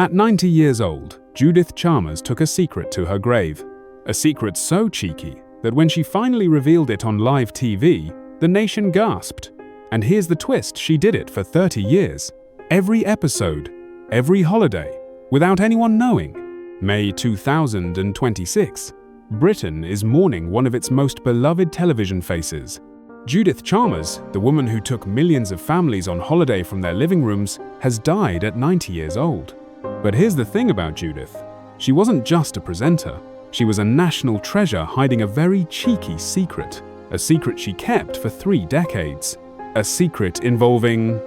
At 90 years old, Judith Chalmers took a secret to her grave. A secret so cheeky that when she finally revealed it on live TV, the nation gasped. And here's the twist, she did it for 30 years. Every episode, every holiday, without anyone knowing. May 2026. Britain is mourning one of its most beloved television faces. Judith Chalmers, the woman who took millions of families on holiday from their living rooms, has died at 90 years old. But here's the thing about Judith. She wasn't just a presenter. She was a national treasure hiding a very cheeky secret. A secret she kept for 3 decades. A secret involving,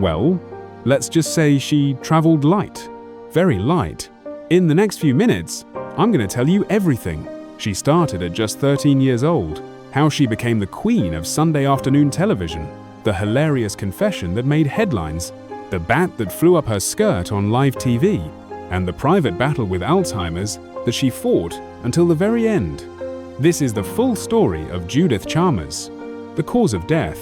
well, let's just say she traveled light. Very light. In the next few minutes, I'm going to tell you everything. She started at just 13 years old. How she became the queen of Sunday afternoon television. The hilarious confession that made headlines. The bat that flew up her skirt on live TV. And the private battle with Alzheimer's that she fought until the very end. This is the full story of Judith Chalmers. The cause of death.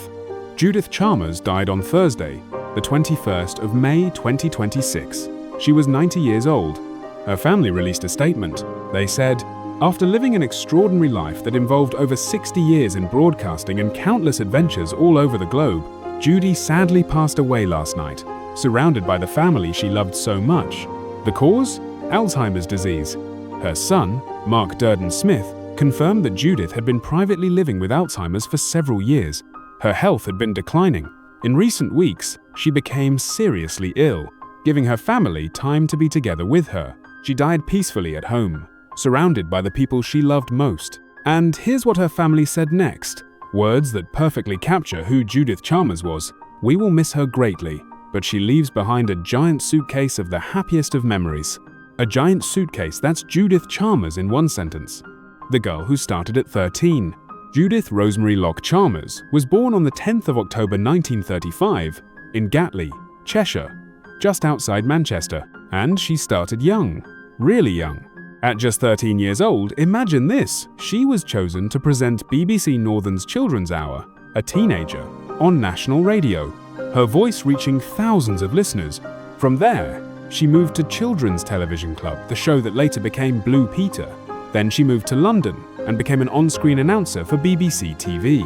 Judith Chalmers died on Thursday, the 21st of May 2026. She was 90 years old. Her family released a statement. They said, "After living an extraordinary life that involved over 60 years in broadcasting and countless adventures all over the globe, Judy sadly passed away last night, surrounded by the family she loved so much. The cause? Alzheimer's disease." Her son, Mark Durden-Smith, confirmed that Judith had been privately living with Alzheimer's for several years. Her health had been declining. In recent weeks, she became seriously ill, giving her family time to be together with her. She died peacefully at home, surrounded by the people she loved most. And here's what her family said next. Words that perfectly capture who Judith Chalmers was. "We will miss her greatly, but she leaves behind a giant suitcase of the happiest of memories." A giant suitcase, that's Judith Chalmers in one sentence. The girl who started at 13. Judith Rosemary Locke Chalmers was born on the 10th of October 1935 in Gatley, Cheshire, just outside Manchester. And she started young, really young. At just 13 years old, imagine this, she was chosen to present BBC Northern's Children's Hour, a teenager, on national radio, her voice reaching thousands of listeners. From there, she moved to Children's Television Club, the show that later became Blue Peter. Then she moved to London and became an on-screen announcer for BBC TV.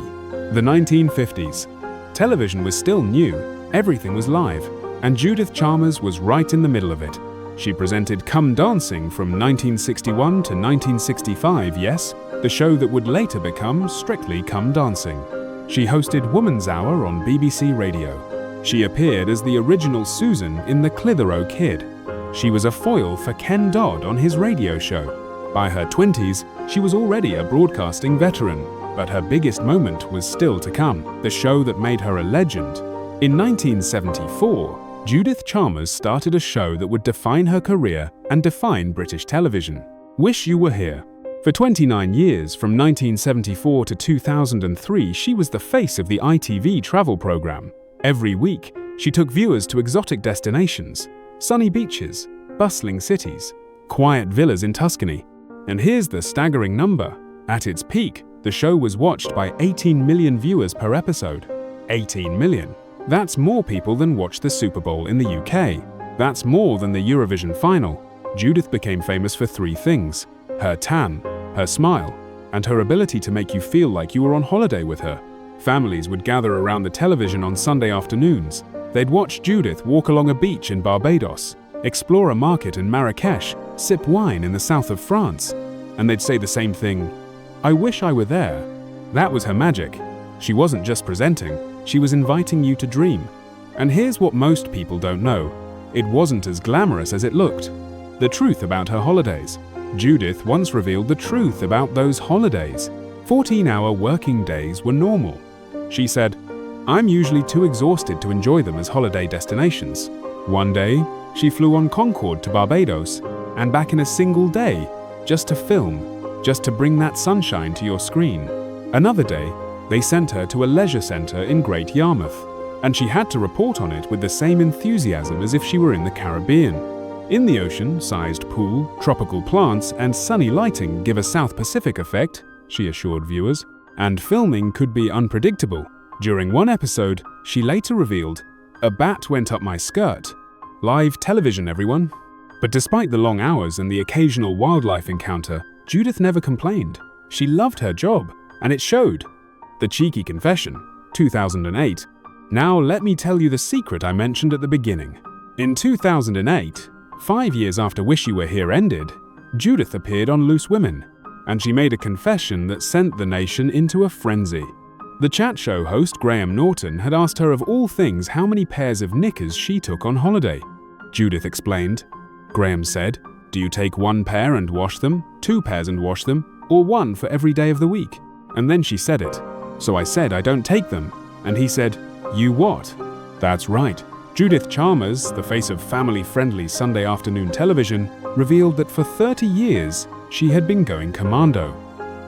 The 1950s. Television was still new, everything was live, and Judith Chalmers was right in the middle of it. She presented Come Dancing from 1961 to 1965, yes, the show that would later become Strictly Come Dancing. She hosted Woman's Hour on BBC Radio. She appeared as the original Susan in The Clitheroe Kid. She was a foil for Ken Dodd on his radio show. By her 20s, she was already a broadcasting veteran, but her biggest moment was still to come, the show that made her a legend. In 1974, Judith Chalmers started a show that would define her career and define British television. Wish You Were Here. For 29 years, from 1974 to 2003, she was the face of the ITV travel program. Every week, she took viewers to exotic destinations, sunny beaches, bustling cities, quiet villas in Tuscany. And here's the staggering number. At its peak, the show was watched by 18 million viewers per episode. 18 million. That's more people than watched the Super Bowl in the UK. That's more than the Eurovision final. Judith became famous for 3 things: her tan, her smile, and her ability to make you feel like you were on holiday with her. Families would gather around the television on Sunday afternoons. They'd watch Judith walk along a beach in Barbados, explore a market in Marrakesh, sip wine in the south of France. And they'd say the same thing, "I wish I were there." That was her magic. She wasn't just presenting, she was inviting you to dream. And here's what most people don't know. It wasn't as glamorous as it looked. The truth about her holidays. Judith once revealed the truth about those holidays. 14-hour working days were normal. She said, "I'm usually too exhausted to enjoy them as holiday destinations." One day, she flew on Concorde to Barbados and back in a single day, just to film, just to bring that sunshine to your screen. Another day, they sent her to a leisure centre in Great Yarmouth, and she had to report on it with the same enthusiasm as if she were in the Caribbean. In the ocean-sized pool, tropical plants, and sunny lighting give a South Pacific effect, she assured viewers, and filming could be unpredictable. During one episode, she later revealed, "A bat went up my skirt. Live television, everyone. But despite the long hours and the occasional wildlife encounter, Judith never complained. She loved her job, and it showed. The cheeky confession, 2008. Now let me tell you the secret I mentioned at the beginning. In 2008, 5 years after Wish You Were Here ended, Judith appeared on Loose Women, and she made a confession that sent the nation into a frenzy. The chat show host Graham Norton had asked her of all things how many pairs of knickers she took on holiday. Judith explained. Graham said, "Do you take 1 pair and wash them, 2 pairs and wash them, or 1 for every day of the week?" And then she said it. So I said, "I don't take them." And he said, "You what?" That's right. Judith Chalmers, the face of family-friendly Sunday afternoon television, revealed that for 30 years she had been going commando.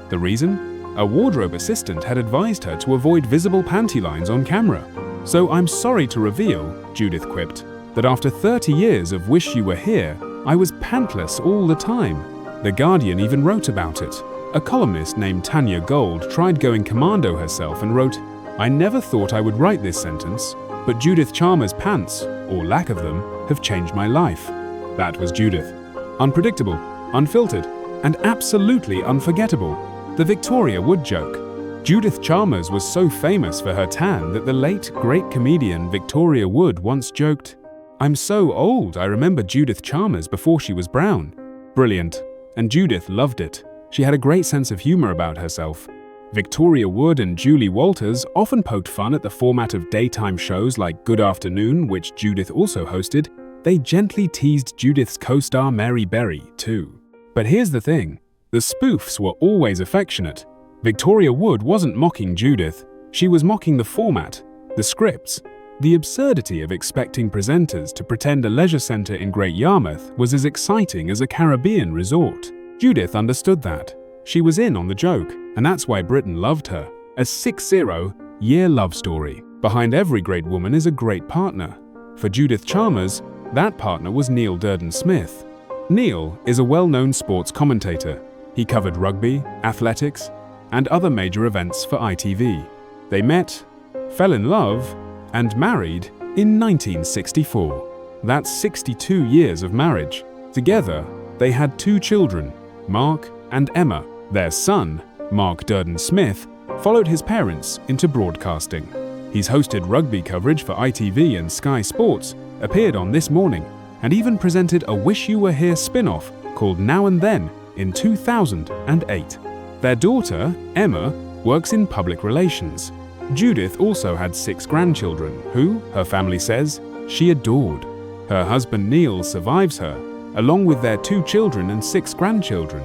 The reason? A wardrobe assistant had advised her to avoid visible panty lines on camera. "So I'm sorry to reveal," Judith quipped, "that after 30 years of Wish You Were Here, I was pantless all the time." The Guardian even wrote about it. A columnist named Tanya Gold tried going commando herself and wrote, "I never thought I would write this sentence, but Judith Chalmers' pants, or lack of them, have changed my life." That was Judith. Unpredictable, unfiltered, and absolutely unforgettable. The Victoria Wood joke. Judith Chalmers was so famous for her tan that the late, great comedian Victoria Wood once joked, "I'm so old, I remember Judith Chalmers before she was brown." Brilliant. And Judith loved it. She had a great sense of humor about herself. Victoria Wood and Julie Walters often poked fun at the format of daytime shows like Good Afternoon, which Judith also hosted. They gently teased Judith's co-star Mary Berry, too. But here's the thing. The spoofs were always affectionate. Victoria Wood wasn't mocking Judith. She was mocking the format, the scripts. The absurdity of expecting presenters to pretend a leisure center in Great Yarmouth was as exciting as a Caribbean resort. Judith understood that. She was in on the joke, and that's why Britain loved her. A 60-year love story. Behind every great woman is a great partner. For Judith Chalmers, that partner was Neil Durden-Smith. Neil is a well-known sports commentator. He covered rugby, athletics, and other major events for ITV. They met, fell in love, and married in 1964. That's 62 years of marriage. Together, they had 2 children, Mark and Emma. Their son, Mark Durden-Smith, followed his parents into broadcasting. He's hosted rugby coverage for ITV and Sky Sports, appeared on This Morning, and even presented a Wish You Were Here spin-off called Now and Then in 2008. Their daughter, Emma, works in public relations. Judith also had 6 grandchildren who, her family says, she adored. Her husband Neil survives her, along with their 2 children and 6 grandchildren.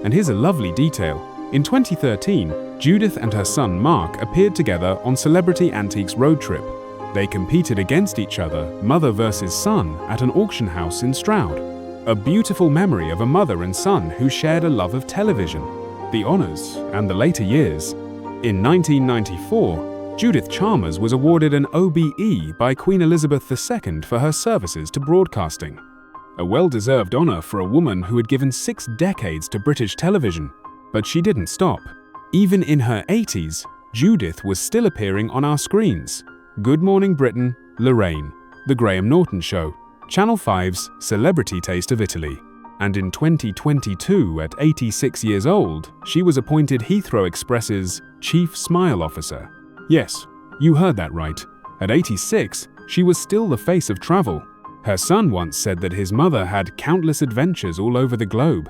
And here's a lovely detail. In 2013, Judith and her son Mark appeared together on Celebrity Antiques Road Trip. They competed against each other, mother versus son, at an auction house in Stroud. A beautiful memory of a mother and son who shared a love of television, the honors, and the later years. In 1994, Judith Chalmers was awarded an OBE by Queen Elizabeth II for her services to broadcasting. A well-deserved honor for a woman who had given 6 decades to British television. But she didn't stop. Even in her 80s, Judith was still appearing on our screens. Good Morning Britain, Lorraine, The Graham Norton Show, Channel 5's Celebrity Taste of Italy. And in 2022, at 86 years old, she was appointed Heathrow Express's Chief Smile Officer. Yes, you heard that right. At 86, she was still the face of travel. Her son once said that his mother had countless adventures all over the globe,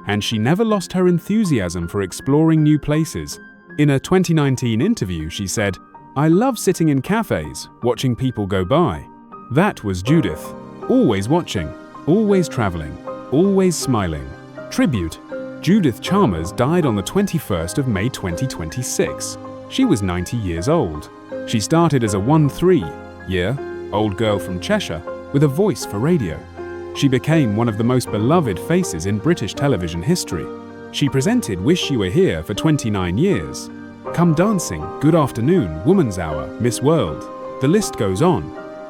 and she never lost her enthusiasm for exploring new places. In a 2019 interview, she said, "I love sitting in cafes, watching people go by." That was Judith. Always watching, always traveling, always smiling. Tribute. Judith Chalmers died on the 21st of May 2026. She was 90 years old. She started as a 13-year-old girl from Cheshire with a voice for radio. She became one of the most beloved faces in British television history. She presented Wish You Were Here for 29 years. Come Dancing, Good Afternoon, Woman's Hour, Miss World. The list goes on.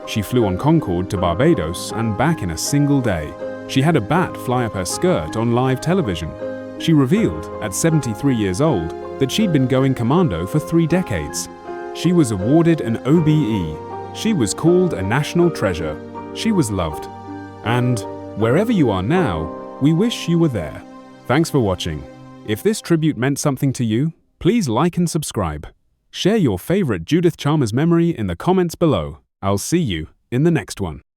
She flew on Concorde to Barbados and back in a single day. She had a bat fly up her skirt on live television. She revealed, at 73 years old, that she'd been going commando for 3 decades. She was awarded an OBE. She was called a national treasure. She was loved. And wherever you are now, we wish you were there. Thanks for watching. If this tribute meant something to you, please like and subscribe. Share your favorite Judith Chalmers memory in the comments below. I'll see you in the next one.